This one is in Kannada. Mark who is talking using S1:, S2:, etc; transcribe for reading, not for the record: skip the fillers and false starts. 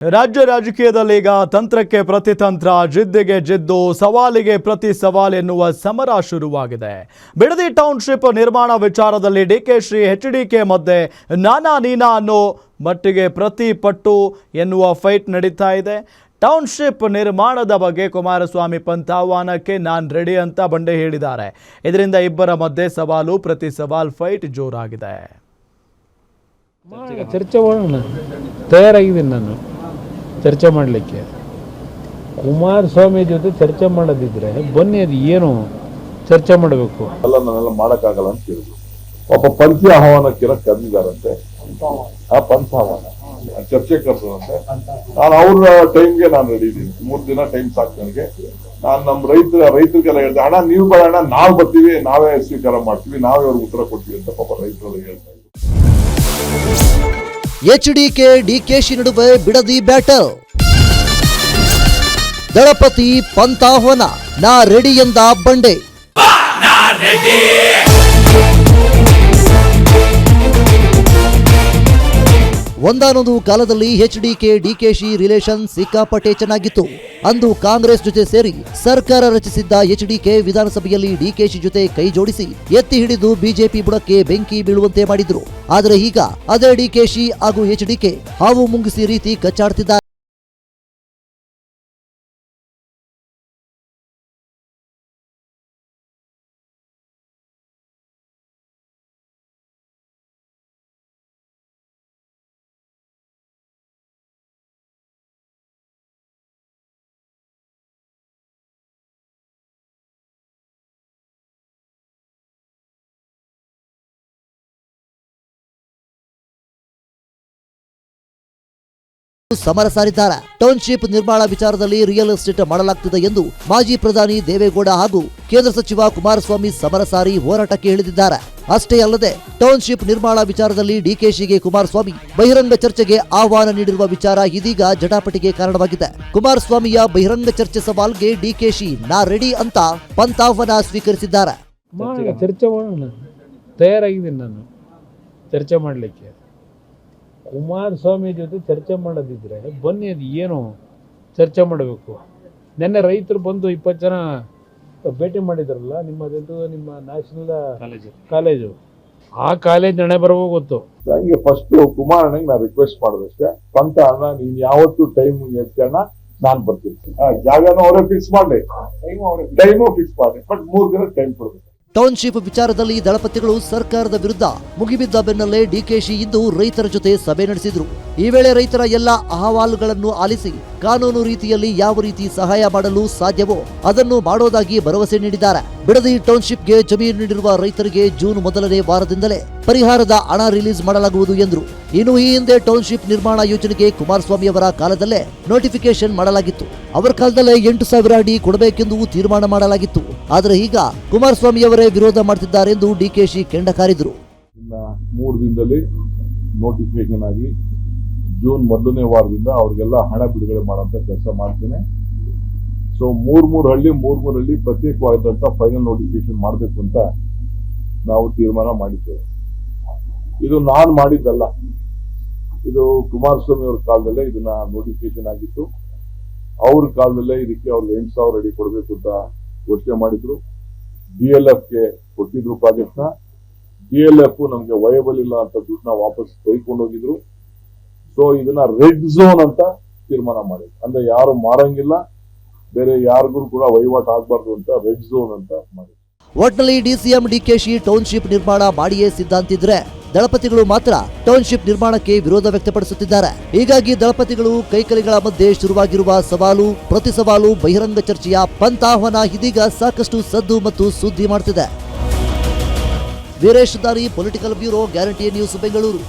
S1: ರಾಜ್ಯ ರಾಜಕೀಯದಲ್ಲಿ ಈಗ ತಂತ್ರಕ್ಕೆ ಪ್ರತಿತಂತ್ರ, ಜಿದ್ದಿಗೆ ಜಿದ್ದು, ಸವಾಲಿಗೆ ಪ್ರತಿ ಸವಾಲ್ ಎನ್ನುವ ಸಮರ ಶುರುವಾಗಿದೆ. ಬಿಡದಿ ಟೌನ್ಶಿಪ್ ನಿರ್ಮಾಣ ವಿಚಾರದಲ್ಲಿ ಡಿಕೆಶಿ ಎಚ್ಡಿಕೆ ಮಧ್ಯೆ ನಾನಾ ನೀನಾ ಅನ್ನೋ ಮಟ್ಟಿಗೆ ಪ್ರತಿ ಪಟ್ಟು ಎನ್ನುವ ಫೈಟ್ ನಡೀತಾ ಇದೆ. ಟೌನ್ಶಿಪ್ ನಿರ್ಮಾಣದ ಬಗ್ಗೆ ಕುಮಾರಸ್ವಾಮಿ ಪಂಥಾಹ್ವಾನಕ್ಕೆ ನಾನು ರೆಡಿ ಅಂತ ಬಂಡೆ ಹೇಳಿದ್ದಾರೆ. ಇದರಿಂದ ಇಬ್ಬರ ಮಧ್ಯೆ ಸವಾಲು ಪ್ರತಿ ಸವಾಲ್ ಫೈಟ್ ಜೋರಾಗಿದೆ.
S2: ಚರ್ಚೆ ಮಾಡೋಣ, ತಯಾರಾಗಿದ್ದೀನಿ ನಾನು ಚರ್ಚೆ ಮಾಡಲಿಕ್ಕೆ. ಕುಮಾರಸ್ವಾಮಿ ಜೊತೆ ಚರ್ಚೆ ಮಾಡೋದಿದ್ರೆ ಬನ್ನಿ, ಅದು ಏನು ಚರ್ಚೆ ಮಾಡಬೇಕು
S3: ಎಲ್ಲ ನಾನೆಲ್ಲ ಮಾಡೋಕ್ಕಾಗಲ್ಲ ಅಂತ ಹೇಳಿದ್ರು. ಪಾಪ ಪಂಥಿ ಆಹ್ವಾನಕ್ಕಿರ ಕರೆದಿದ್ದಾರಂತೆ, ಆ ಪಂಥಾಹ್ವಾನ ಚರ್ಚೆ ಕರೆದಂತೆ. ನಾನು ಅವ್ರ ಟೈಮ್ಗೆ ನಾನು ರೆಡಿ ಇದ್ದೀನಿ. 3 ದಿನ ಟೈಮ್ ಸಾಕು ನನಗೆ. ನಾನು ನಮ್ಮ ರೈತರಿಗೆಲ್ಲ ಹೇಳಿದೆ, ಅಣ್ಣ ನೀವು ಬರೋಣ, ನಾವು ಬರ್ತೀವಿ, ನಾವೇ ಸ್ವೀಕಾರ ಮಾಡ್ತೀವಿ, ನಾವೇ ಅವ್ರಿಗೆ ಉತ್ತರ ಕೊಡ್ತೀವಿ ಅಂತ ಪಾಪ ರೈತರೆಲ್ಲ ಹೇಳ್ತಾ ಇದ್ರು.
S4: ಎಚ್ಡಿಕೆ ಡಿಕೆಶಿ ನಡುವೆ ಬಿಡದಿ ಬ್ಯಾಟಲ್. ದಳಪತಿ ಪಂಥಾಹ್ವಾನ, ನಾ ರೆಡಿ ಎಂದ ಬಂಡೆ. ಒಂದಾನೊಂದು ಕಾಲದಲ್ಲಿ ಎಚ್ಡಿಕೆ ಡಿಕೆಶಿ ರಿಲೇಷನ್ ಸಿಕ್ಕಾಪಟ್ಟೆ ಚೆನ್ನಾಗಿತ್ತು. ಅಂದು ಕಾಂಗ್ರೆಸ್ ಜೊತೆ ಸೇರಿ ಸರ್ಕಾರ ರಚಿಸಿದ್ದ ಎಚ್ಡಿಕೆ ವಿಧಾನಸಭೆಯಲ್ಲಿ ಡಿಕೆಶಿ ಜೊತೆ ಕೈ ಜೋಡಿಸಿ ಎತ್ತಿ ಹಿಡಿದು ಬಿಜೆಪಿ ಬುಡಕ್ಕೆ ಬೆಂಕಿ ಬೀಳುವಂತೆ ಮಾಡಿದ್ರು. ಆದರೆ ಈಗ ಅದೇ ಡಿಕೆಶಿ ಹಾಗೂ ಎಚ್ಡಿಕೆ ಹಾವು ಮುಂಗಿಸಿ ರೀತಿ ಕಚ್ಚಾಡ್ತಿದ್ದಾರೆ. ಸಮರ ಸಾರಿದ್ದಾರೆ. ಟೌನ್ಶಿಪ್ ನಿರ್ಮಾಣ ವಿಚಾರದಲ್ಲಿ ರಿಯಲ್ ಎಸ್ಟೇಟ್ ಮಾಡಲಾಗ್ತಿದೆ ಎಂದು ಮಾಜಿ ಪ್ರಧಾನಿ ದೇವೇಗೌಡ ಹಾಗೂ ಕೇಂದ್ರ ಸಚಿವ ಕುಮಾರಸ್ವಾಮಿ ಸಮರ ಸಾರಿ ಹೋರಾಟಕ್ಕೆ ಇಳಿದಿದ್ದಾರೆ. ಅಷ್ಟೇ ಅಲ್ಲದೆ ಟೌನ್ಶಿಪ್ ನಿರ್ಮಾಣ ವಿಚಾರದಲ್ಲಿ ಡಿಕೆಶಿಗೆ ಕುಮಾರಸ್ವಾಮಿ ಬಹಿರಂಗ ಚರ್ಚೆಗೆ ಆಹ್ವಾನ ನೀಡಿರುವ ವಿಚಾರ ಇದೀಗ ಜಟಾಪಟಿಗೆ ಕಾರಣವಾಗಿದೆ. ಕುಮಾರಸ್ವಾಮಿಯ ಬಹಿರಂಗ ಚರ್ಚೆ ಸವಾಲ್ಗೆ ಡಿಕೆಶಿ ನಾ ರೆಡಿ ಅಂತ ಪಂಥಾಹ್ವಾನ ಸ್ವೀಕರಿಸಿದ್ದಾರೆ.
S2: ಚರ್ಚೆ ಮಾಡೋಣ, ತಯಾರಾಗಿದ್ದೀನಿ ನಾನು ಚರ್ಚೆ ಮಾಡಲಿಕ್ಕೆ. ಕುಮಾರಸ್ವಾಮಿ ಜೊತೆ ಚರ್ಚೆ ಮಾಡೋದಿದ್ರೆ ಬನ್ನಿ, ಅದು ಏನು ಚರ್ಚೆ ಮಾಡಬೇಕು. ನಿನ್ನೆ ರೈತರು ಬಂದು 20 ಜನ ಭೇಟಿ ಮಾಡಿದಾರಲ್ಲ, ನಿಮ್ಮ ನ್ಯಾಷನಲ್ ಕಾಲೇಜು, ಆ ಕಾಲೇಜ್ ನಡೆ ಬರವೋ ಗೊತ್ತು.
S3: ಹಂಗೆ ಫಸ್ಟ್ ಕುಮಾರಣ್ಣಗೆ ನಾನು ರಿಕ್ವೆಸ್ಟ್ ಮಾಡೋದಷ್ಟೇ, ಪಂಥ ಅಣ್ಣ ನೀನ್ ಯಾವತ್ತು ಟೈಮ್ ಹೇಳ್ತಣ್ಣ, ನಾನು ಬರ್ತೀನಿ. ಜಾಗನೂ ಅವರೇ ಫಿಕ್ಸ್ ಮಾಡಲಿ, ಟೈಮು ಫಿಕ್ಸ್ ಮಾಡಿ, ಬಟ್ 3 ದಿನ ಟೈಮ್ ಕೊಡ್ಬೇಕು.
S4: ಟೌನ್ಶಿಪ್ ವಿಚಾರದಲ್ಲಿ ದಳಪತಿಗಳು ಸರ್ಕಾರದ ವಿರುದ್ಧ ಮುಗಿಬಿದ್ದ ಬೆನ್ನಲ್ಲೇ ಡಿಕೆಶಿ ಇಂದು ರೈತರ ಜೊತೆ ಸಭೆ ನಡೆಸಿದ್ರು. ಈ ವೇಳೆ ರೈತರ ಎಲ್ಲ ಅಹವಾಲುಗಳನ್ನು ಆಲಿಸಿ ಕಾನೂನು ರೀತಿಯಲ್ಲಿ ಯಾವ ರೀತಿ ಸಹಾಯ ಮಾಡಲು ಸಾಧ್ಯವೋ ಅದನ್ನು ಮಾಡೋದಾಗಿ ಭರವಸೆ ನೀಡಿದ್ದಾರೆ. ಬಿಡದಿ ಟೌನ್ಶಿಪ್ಗೆ ಜಮೀನು ನೀಡಿರುವ ರೈತರಿಗೆ ಜೂನ್ ಮೊದಲನೇ ವಾರದಿಂದಲೇ ಪರಿಹಾರದ ಹಣ ರಿಲೀಸ್ ಮಾಡಲಾಗುವುದು ಎಂದರು. ಇನ್ನು ಈ ಹಿಂದೆ ಟೌನ್ಶಿಪ್ ನಿರ್ಮಾಣ ಯೋಜನೆಗೆ ಕುಮಾರಸ್ವಾಮಿ ಅವರ ಕಾಲದಲ್ಲೇ ನೋಟಿಫಿಕೇಶನ್ ಮಾಡಲಾಗಿತ್ತು. ಅವರ ಕಾಲದಲ್ಲೇ 8,000 ಅಡಿ ಕೊಡಬೇಕೆಂದು ತೀರ್ಮಾನ ಮಾಡಲಾಗಿತ್ತು. ಆದರೆ ಈಗ ಕುಮಾರಸ್ವಾಮಿ ಅವರೇ ವಿರೋಧ ಮಾಡುತ್ತಿದ್ದಾರೆಂದು ಡಿಕೆಶಿ ಕೆಂಡ ಕಾರಿದ್ರು.
S3: 3 ದಿನದಲ್ಲಿ ನೋಟಿಫಿಕೇಶನ್ ಆಗಿ ಜೂನ್ ಮೊದಲನೇ ವಾರದಿಂದ ಅವ್ರಿಗೆಲ್ಲ ಹಣ ಬಿಡುಗಡೆ ಮಾಡುವಂತ ಕೆಲಸ ಮಾಡ್ತೇನೆ. ಸೊ 3 ಹಳ್ಳಿ ಪ್ರತ್ಯೇಕವಾದಂತ ಫೈನಲ್ ನೋಟಿಫಿಕೇಶನ್ ಮಾಡಬೇಕು ಅಂತ ನಾವು ತೀರ್ಮಾನ ಮಾಡಿದ್ದೇವೆ. ಇದು ನಾನು ಮಾಡಿದ್ದಲ್ಲ, ಇದು ಕುಮಾರಸ್ವಾಮಿ ಅವ್ರ ಕಾಲದಲ್ಲೇ ಇದನ್ನ ನೋಟಿಫಿಕೇಶನ್ ಆಗಿತ್ತು. ಅವ್ರ ಕಾಲದಲ್ಲೇ ಇದಕ್ಕೆ ಅವ್ರಿಗೆ 8,000 ಅಡಿ ಕೊಡಬೇಕು ಅಂತ ಘೋಷಣೆ ಮಾಡಿದ್ರು. DLFಗೆ ಕೊಟ್ಟಿದ್ರು ಪ್ರಾಜೆಕ್ಟ್ ನ. DLF ನಮ್ಗೆ ವಯಬಲ್ ಇಲ್ಲ ಅಂತ ದುಡ್ಡನ್ನ ವಾಪಸ್ ತೆಗೆದುಕೊಂಡು ಹೋಗಿದ್ರು. ಸೊ ಇದನ್ನ ರೆಡ್ ಝೋನ್ ಅಂತ ತೀರ್ಮಾನ ಮಾಡಿದ್ರು. ಅಂದ್ರೆ ಯಾರು ಮಾರಂಗಿಲ್ಲ, ಬೇರೆ ಯಾರಿಗೂ ಕೂಡ ವಹಿವಾಟು ಆಗ್ಬಾರ್ದು ಅಂತ ರೆಡ್ ಝೋನ್ ಅಂತ ಮಾಡಿದ್ರು.
S4: ಒಟ್ನಲ್ಲಿ ಡಿಸಿಎಂ ಡಿಕೆಶಿ ಟೌನ್ಶಿಪ್ ನಿರ್ಮಾಣ ಮಾಡಿಯೇ ಸಿದ್ಧಾಂತಿದ್ರೆ ದಳಪತಿಗಳು ಮಾತ್ರ ಟೌನ್ಶಿಪ್ ನಿರ್ಮಾಣಕ್ಕೆ ವಿರೋಧ ವ್ಯಕ್ತಪಡಿಸುತ್ತಿದ್ದಾರೆ. ಹೀಗಾಗಿ ದಳಪತಿಗಳು ಕೈಕಲಿಗಳ ಮಧ್ಯೆ ಶುರುವಾಗಿರುವ ಸವಾಲು ಪ್ರತಿ ಸವಾಲು ಬಹಿರಂಗ ಚರ್ಚೆಯ ಪಂಥಾಹ್ವಾನ ಇದೀಗ ಸಾಕಷ್ಟು ಸದ್ದು ಮತ್ತು ಸುದ್ದಿ ಮಾಡ್ತಿದೆ. ವೀರೇಶ್ ದಾರಿ, political bureau, guarantee news, Bengaluru.